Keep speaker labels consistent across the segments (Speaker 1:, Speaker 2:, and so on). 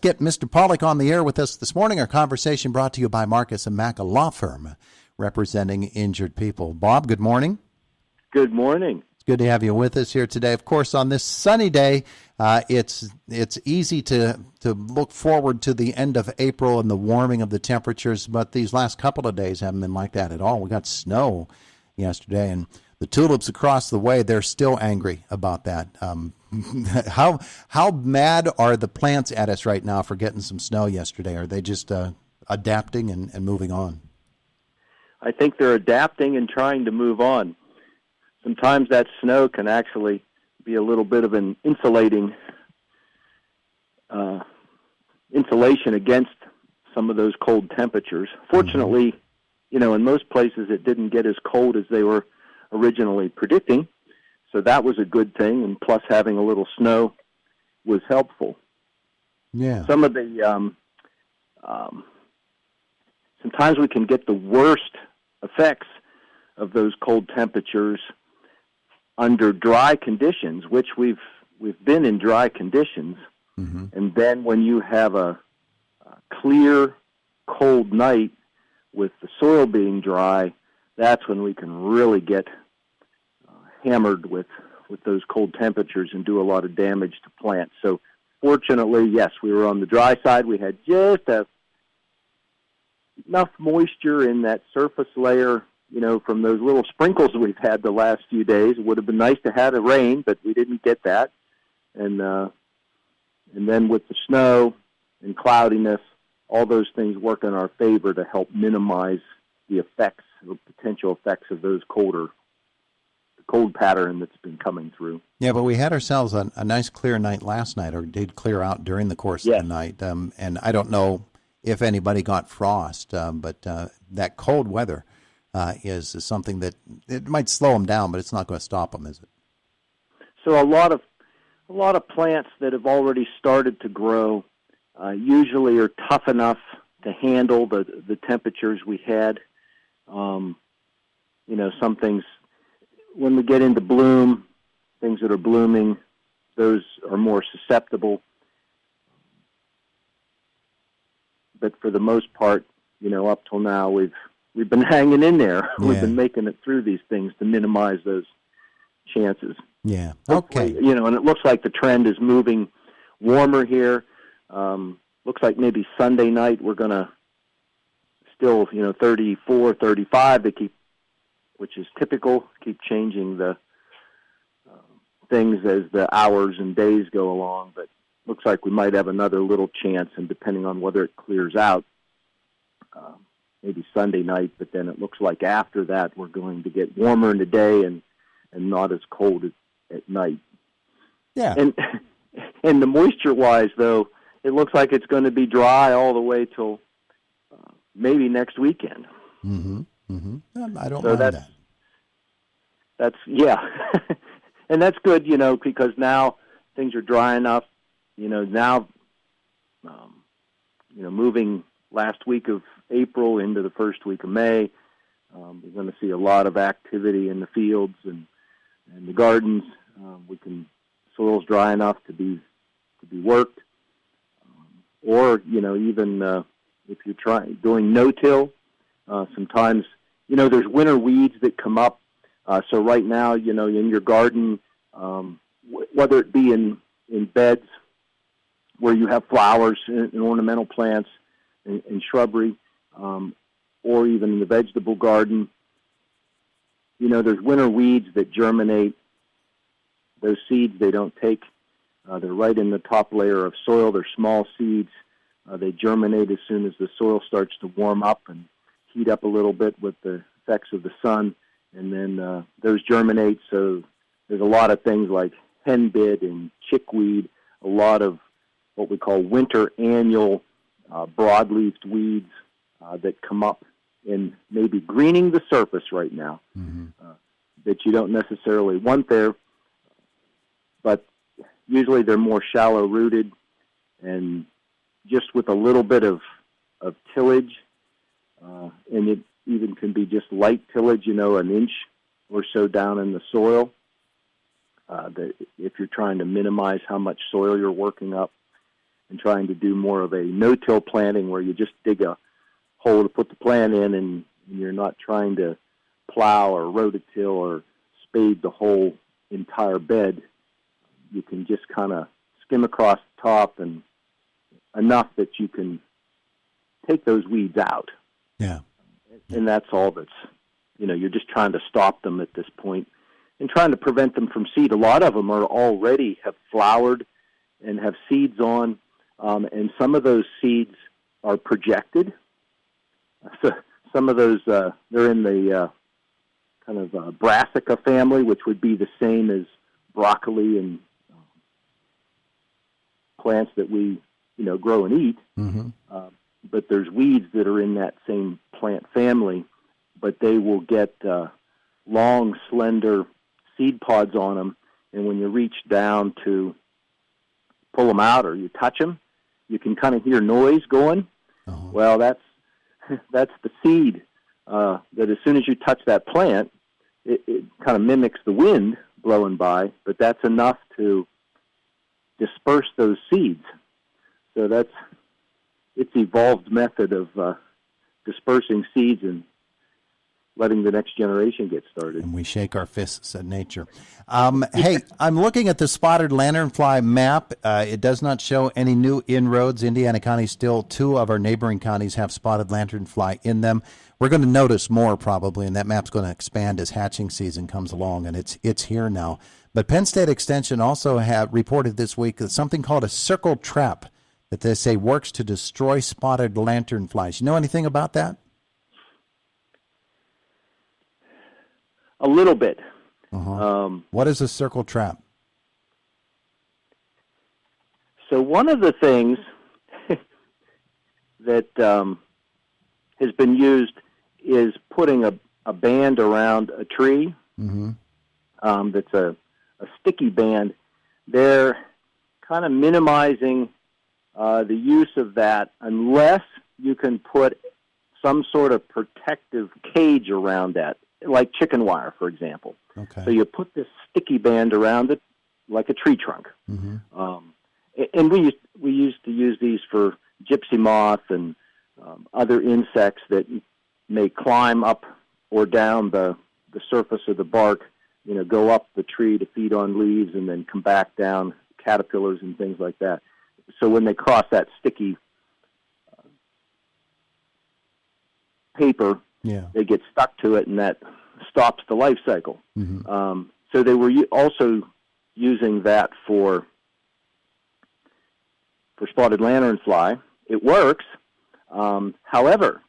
Speaker 1: get Mr. Pollock on the air with us this morning. Our conversation brought to you by Marcus & Mack, a law firm representing injured people. Bob, good morning.
Speaker 2: Good morning.
Speaker 1: It's good to have you with us here today. Of course, on this sunny day, it's easy to look forward to the end of April and the warming of the temperatures, but these last couple of days haven't been like that at all. We got snow yesterday, and the tulips across the way, they're still angry about that. How mad are the plants at us right now for getting some snow yesterday? Are they just adapting and moving on?
Speaker 2: I think they're adapting and trying to move on. Sometimes that snow can actually be a little bit of an insulation against some of those cold temperatures. Fortunately, in most places it didn't get as cold as they were originally predicting, so that was a good thing, and plus having a little snow was helpful.
Speaker 1: Yeah.
Speaker 2: Some of the sometimes we can get the worst effects of those cold temperatures under dry conditions, which we've been in dry conditions, and then when you have a clear, cold night with the soil being dry, that's when we can really get hammered with those cold temperatures and do a lot of damage to plants. So fortunately, yes, we were on the dry side. We had just enough moisture in that surface layer, from those little sprinkles we've had the last few days. It would have been nice to have a rain, but we didn't get that. And then with the snow and cloudiness, all those things work in our favor to help minimize the effects or potential effects of those cold pattern that's been coming through.
Speaker 1: Yeah, but we had ourselves a nice clear night last night, or did clear out during the course of the night. And I don't know if anybody got frost, but that cold weather is something that it might slow them down, but it's not going to stop them, is it?
Speaker 2: So a lot of plants that have already started to grow usually are tough enough to handle the temperatures we had. Some things, when we get into bloom, things that are blooming, those are more susceptible. But for the most part, up till now, we've been hanging in there. Yeah. We've been making it through these things to minimize those chances.
Speaker 1: Yeah. Okay.
Speaker 2: Hopefully, and it looks like the trend is moving warmer here. Looks like maybe Sunday night we're going to still, 34, 35 to keep, which is typical, keep changing the things as the hours and days go along. But looks like we might have another little chance, and depending on whether it clears out, maybe Sunday night. But then it looks like after that we're going to get warmer in the day and not as cold at night.
Speaker 1: Yeah.
Speaker 2: And the moisture-wise, though, it looks like it's going to be dry all the way till maybe next weekend.
Speaker 1: Mm-hmm. Mm-hmm. I don't mind that.
Speaker 2: That's and that's good, because now things are dry enough. Now, moving last week of April into the first week of May, we're going to see a lot of activity in the fields and the gardens. Soil's dry enough to be worked, or even if you're doing no-till, sometimes there's winter weeds that come up. So right now, in your garden, whether it be in beds where you have flowers and ornamental plants and shrubbery, or even in the vegetable garden, there's winter weeds that germinate. Those seeds, they don't take. They're right in the top layer of soil. They're small seeds. They germinate as soon as the soil starts to warm up and heat up a little bit with the effects of the sun. And then those germinate. So there's a lot of things like henbit and chickweed, a lot of what we call winter annual broadleafed weeds that come up and maybe greening the surface right now, that you don't necessarily want there. But usually they're more shallow-rooted, and just with a little bit of tillage, and it even can be just light tillage, an inch or so down in the soil, if you're trying to minimize how much soil you're working up. and trying to do more of a no-till planting where you just dig a hole to put the plant in, and you're not trying to plow or rototill or spade the whole entire bed. You can just kind of skim across the top, and enough that you can take those weeds out.
Speaker 1: Yeah.
Speaker 2: And that's all that's, you're just trying to stop them at this point and trying to prevent them from seed. A lot of them are already have flowered and have seeds on, and some of those seeds are projected. So some of those, they're in the kind of brassica family, which would be the same as broccoli and plants that we, grow and eat.
Speaker 1: Mm-hmm.
Speaker 2: But there's weeds that are in that same plant family, but they will get long, slender seed pods on them, and when you reach down to pull them out or you touch them, you can kind of hear noise going.
Speaker 1: Uh-huh.
Speaker 2: Well, that's the seed that as soon as you touch that plant, it kind of mimics the wind blowing by, but that's enough to disperse those seeds. So that's its evolved method of dispersing seeds and letting the next generation get started.
Speaker 1: And we shake our fists at nature. Hey, I'm looking at the spotted lanternfly map. It does not show any new inroads. Indiana County still, 2 of our neighboring counties have spotted lanternfly in them. We're going to notice more probably, and that map's going to expand as hatching season comes along, and it's here now. But Penn State Extension also have reported this week something called a circle trap that they say works to destroy spotted lanternflies. You know anything about that?
Speaker 2: A little bit.
Speaker 1: Uh-huh. What is a circle trap?
Speaker 2: So one of the things that has been used is putting a band around a tree.
Speaker 1: Mm-hmm.
Speaker 2: That's a sticky band. They're kind of minimizing the use of that unless you can put some sort of protective cage around that, like chicken wire, for example.
Speaker 1: Okay.
Speaker 2: So you put this sticky band around it like a tree trunk.
Speaker 1: Mm-hmm.
Speaker 2: And we used to use these for gypsy moth and other insects that may climb up or down the surface of the bark, go up the tree to feed on leaves and then come back down, caterpillars and things like that. So when they cross that sticky paper, they get stuck to it, and that stops the life cycle.
Speaker 1: Mm-hmm.
Speaker 2: So they were also using that for spotted lanternfly. It works. However,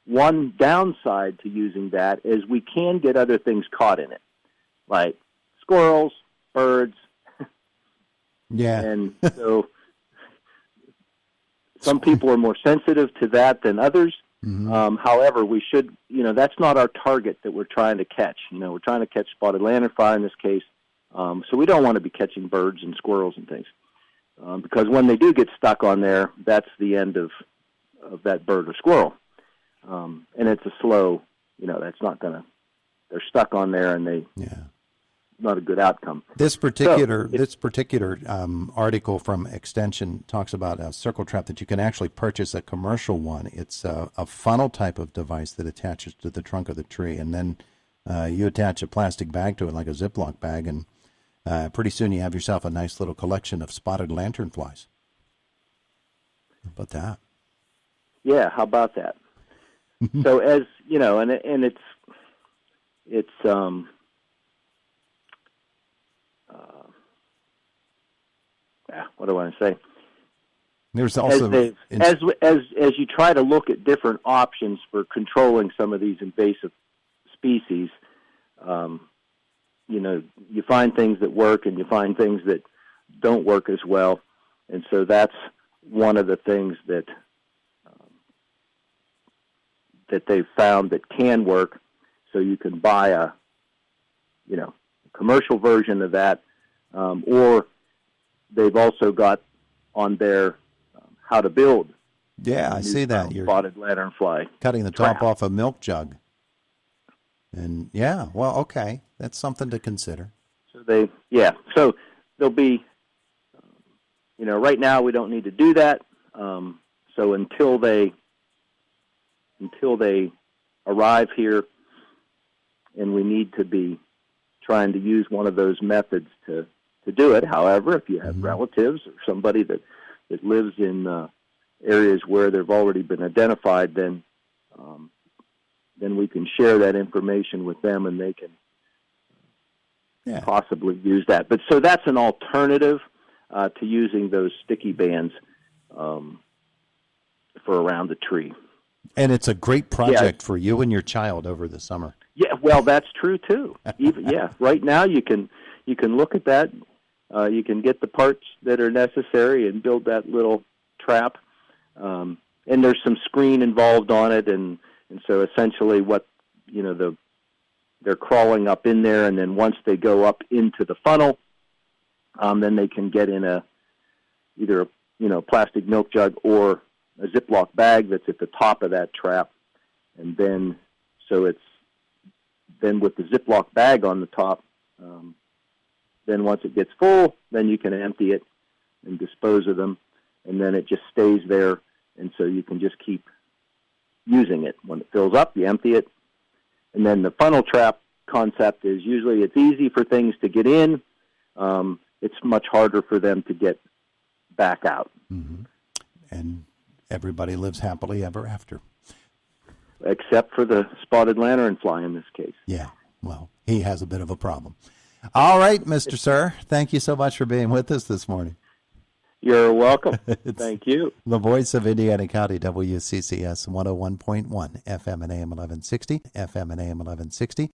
Speaker 2: one downside to using that is we can get other things caught in it, like squirrels, birds.
Speaker 1: Yeah.
Speaker 2: And so some people are more sensitive to that than others.
Speaker 1: Mm-hmm.
Speaker 2: However, we should, that's not our target that we're trying to catch. We're trying to catch spotted lanternfly in this case. So we don't want to be catching birds and squirrels and things. Because when they do get stuck on there, that's the end of that bird or squirrel. And it's a slow, that's not going to, they're stuck on there and not a good outcome.
Speaker 1: This particular article from Extension talks about a circle trap that you can actually purchase, a commercial one. It's a funnel type of device that attaches to the trunk of the tree, and then you attach a plastic bag to it, like a Ziploc bag, and pretty soon you have yourself a nice little collection of spotted lanternflies. How about that?
Speaker 2: Yeah, how about that? So as and it's what do I want to say?
Speaker 1: There's also
Speaker 2: as you try to look at different options for controlling some of these invasive species, you find things that work and you find things that don't work as well, and so that's one of the things that they've found that can work. So you can buy a commercial version of that, or they've also got on there how to build.
Speaker 1: Yeah, I see that.
Speaker 2: You're spotted lanternfly
Speaker 1: cutting the top off a milk jug. And okay, that's something to consider.
Speaker 2: So so there'll be right now we don't need to do that. So until they arrive here, and we need to be trying to use one of those methods to do it. However, if you have relatives or somebody that lives in areas where they've already been identified, then we can share that information with them, and they can possibly use that. But so that's an alternative to using those sticky bands for around the tree.
Speaker 1: And it's a great project for you and your child over the summer.
Speaker 2: Yeah, well, that's true too. Right now you can look at that. You can get the parts that are necessary and build that little trap. And there's some screen involved on it, and so essentially what they're crawling up in there, and then once they go up into the funnel, then they can get in either a plastic milk jug or a Ziploc bag that's at the top of that trap, and then with the Ziploc bag on the top, then once it gets full, then you can empty it and dispose of them, and then it just stays there, and so you can just keep using it. When it fills up, you empty it, and then the funnel trap concept is usually it's easy for things to get in. It's much harder for them to get back out.
Speaker 1: Mm-hmm. And everybody lives happily ever after.
Speaker 2: Except for the spotted lanternfly in this case.
Speaker 1: Yeah, well, he has a bit of a problem. All right, Mr. Sir, thank you so much for being with us this morning.
Speaker 2: You're welcome. Thank you.
Speaker 1: The voice of Indiana County, WCCS 101.1 FM and AM 1160, FM and AM 1160.